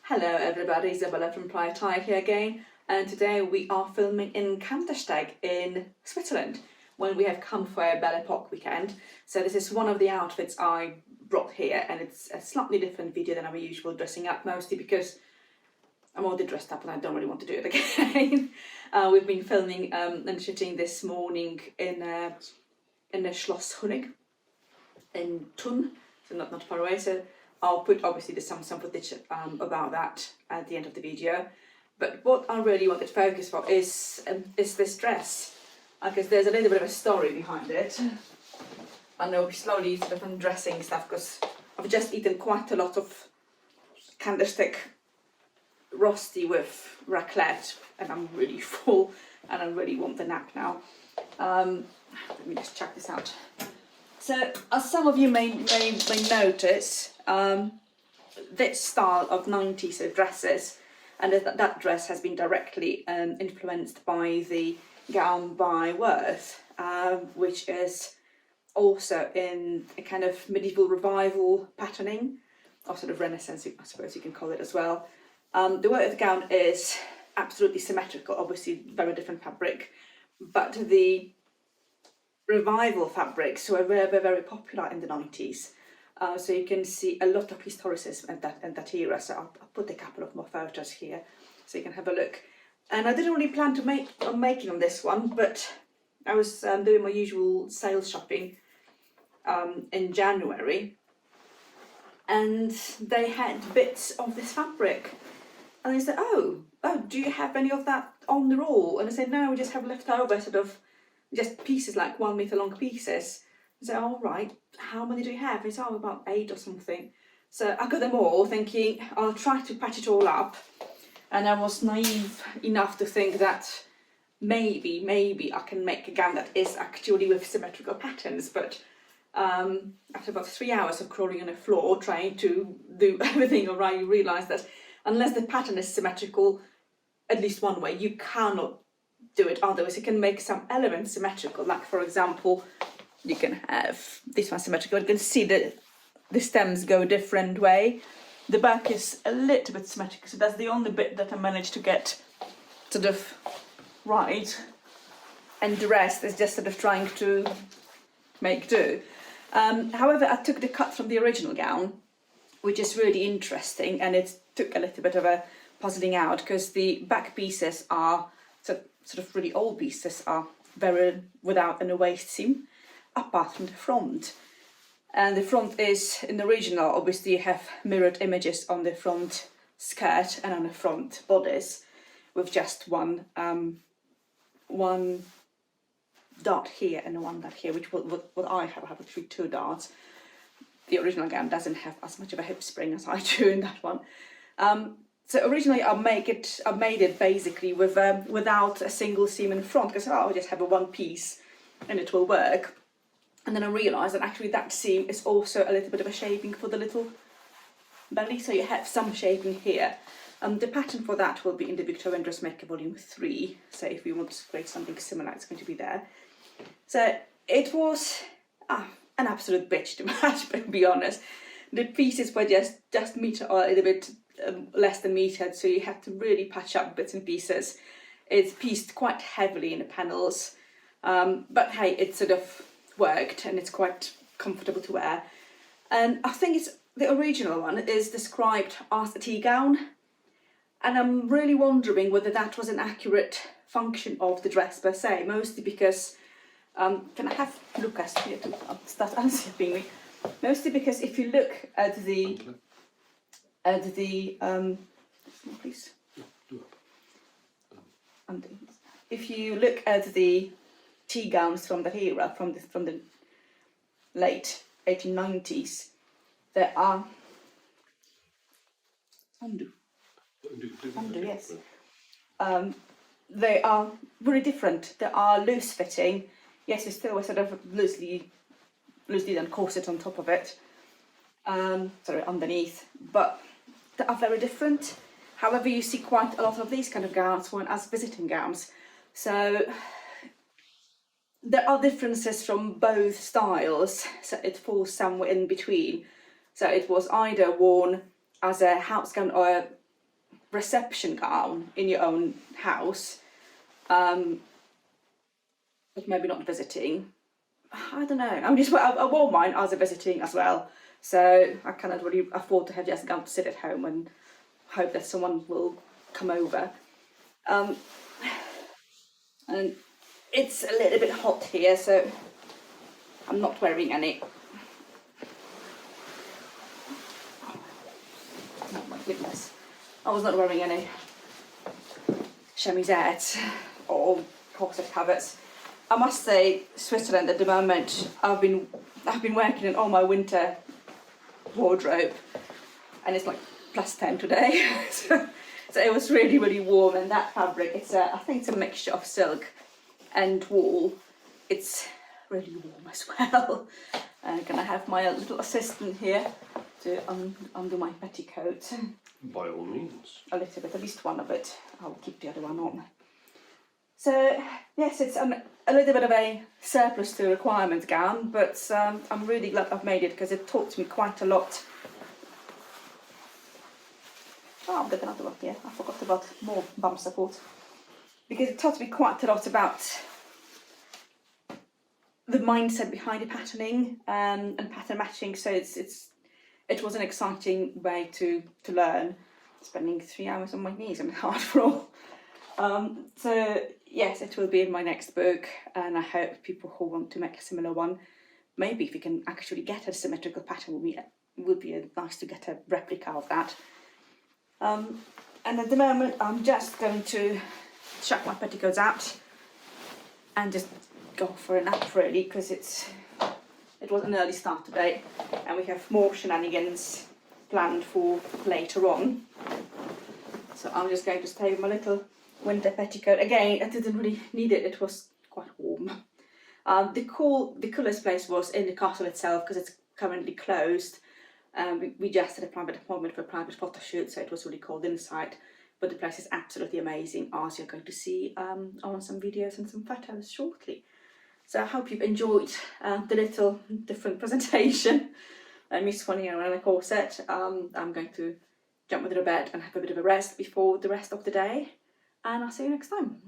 Hello everybody, Isabella from Playa Thai here again, and today we are filming in Kandersteg in Switzerland when we have come for a Belle Epoque weekend. So this is one of the outfits I brought here, and it's a slightly different video than our usual dressing up, mostly because I'm already dressed up and I don't really want to do it again. We've been filming and shooting this morning in the Schloss Honig in Thun, so not far away. So I'll put obviously some footage about that at the end of the video. But what I really wanted to focus for is this dress, because there's a little bit of a story behind it. I know slowly sort of undressing stuff because I've just eaten quite a lot of Kandersteg rosti with raclette, and I'm really full and I really want the nap now. Let me just check this out. So, as some of you may notice, this style of 90s dresses, and that dress has been directly influenced by the gown by Worth, which is also in a kind of medieval revival patterning, or sort of Renaissance, I suppose you can call it as well. The Worth gown is absolutely symmetrical, obviously very different fabric, but the revival fabrics were very popular in the 90s. So you can see a lot of historicism in that era. So I'll put a couple of more photos here so you can have a look. And I didn't really plan to making on this one, but I was doing my usual sales shopping in January, and they had bits of this fabric. And they said, oh, do you have any of that on the roll? And I said, no, we just have leftover sort of just pieces, like 1 meter long pieces. I said, all right, how many do you have? It's about 8 or something. So I got them all, thinking I'll try to patch it all up. And I was naive enough to think that maybe I can make a gown that is actually with symmetrical patterns. But after about 3 hours of crawling on the floor trying to do everything alright, you realise that unless the pattern is symmetrical at least one way, you cannot do it otherwise. You can make some elements symmetrical, like for example you can have this one symmetrical. You can see that the stems go a different way. The back is a little bit symmetrical, so that's the only bit that I managed to get sort of right, and the rest is just sort of trying to make do. However, I took the cut from the original gown, which is really interesting, and it took a little bit of a puzzling out because the back pieces are sort of really old pieces, are very without any waist seam, apart from the front. And the front is, in the original, obviously you have mirrored images on the front skirt and on the front bodice, with just one dot here and one dot here, which what I have actually 2 dots. The original gown doesn't have as much of a hip spring as I do in that one. So originally I made it basically with without a single seam in front, because I'll just have a one piece and it will work. And then I realised that actually that seam is also a little bit of a shaping for the little belly, so you have some shaping here. The pattern for that will be in the Victorian Dressmaker Volume 3, so if you want to create something similar, it's going to be there. So it was an absolute bitch to match, but to be honest. The pieces were just meter or a little bit less than metered, so you had to really patch up bits and pieces. It's pieced quite heavily in the panels, but hey, it sort of worked and it's quite comfortable to wear. And I think the original one is described as a tea gown, and I'm really wondering whether that was an accurate function of the dress per se, mostly because can I have Lucas here to start answering me? Mostly because if you look at the please. If you look at the tea gowns from the era, from the late 1890s, there are undo, yes. They are very different. They are loose fitting. Yes, it's still a sort of loosely done corset on top of it, underneath, but they are very different. However, you see quite a lot of these kind of gowns worn as visiting gowns, so there are differences from both styles, so it falls somewhere in between. So it was either worn as a house gown or reception gown in your own house, but maybe not visiting. I don't know. I wore mine as a visiting as well, so I cannot really afford to have just a gown to sit at home and hope that someone will come over. And it's a little bit hot here, so I'm not wearing any. Oh my goodness. I was not wearing any chemisettes or corset covers. I must say, Switzerland at the moment, I've been working on all my winter wardrobe, and it's like +10 today. So it was really, really warm, and that fabric, I think it's a mixture of silk and wool. It's really warm as well. I'm gonna have my little assistant here to undo my petticoat. By all means. A little bit, at least one of it. I'll keep the other one on. So yes, it's a little bit of a surplus to requirement gown, but I'm really glad I've made it because it taught me quite a lot. Oh, I've got another one here. I forgot about more bum support. Because it taught me quite a lot about the mindset behind the patterning and pattern matching. So it was an exciting way to learn. Spending 3 hours on my knees on the hard floor. So yes, it will be in my next book, and I hope people who want to make a similar one, maybe if you can actually get a symmetrical pattern, would be nice to get a replica of that. And at the moment, I'm just going to chuck my petticoats out and just go for a nap really, because it was an early start today, and we have more shenanigans planned for later on. So I'm just going to stay with my little winter petticoat. Again, I didn't really need it, it was quite warm. The coolest place was in the castle itself, because it's currently closed. We just had a private appointment for a private photo shoot, so it was really cold inside. But the place is absolutely amazing, as you're going to see on some videos and some photos shortly. So I hope you've enjoyed the little different presentation. Me swanning around a corset. I'm going to jump into the bed and have a bit of a rest before the rest of the day. And I'll see you next time.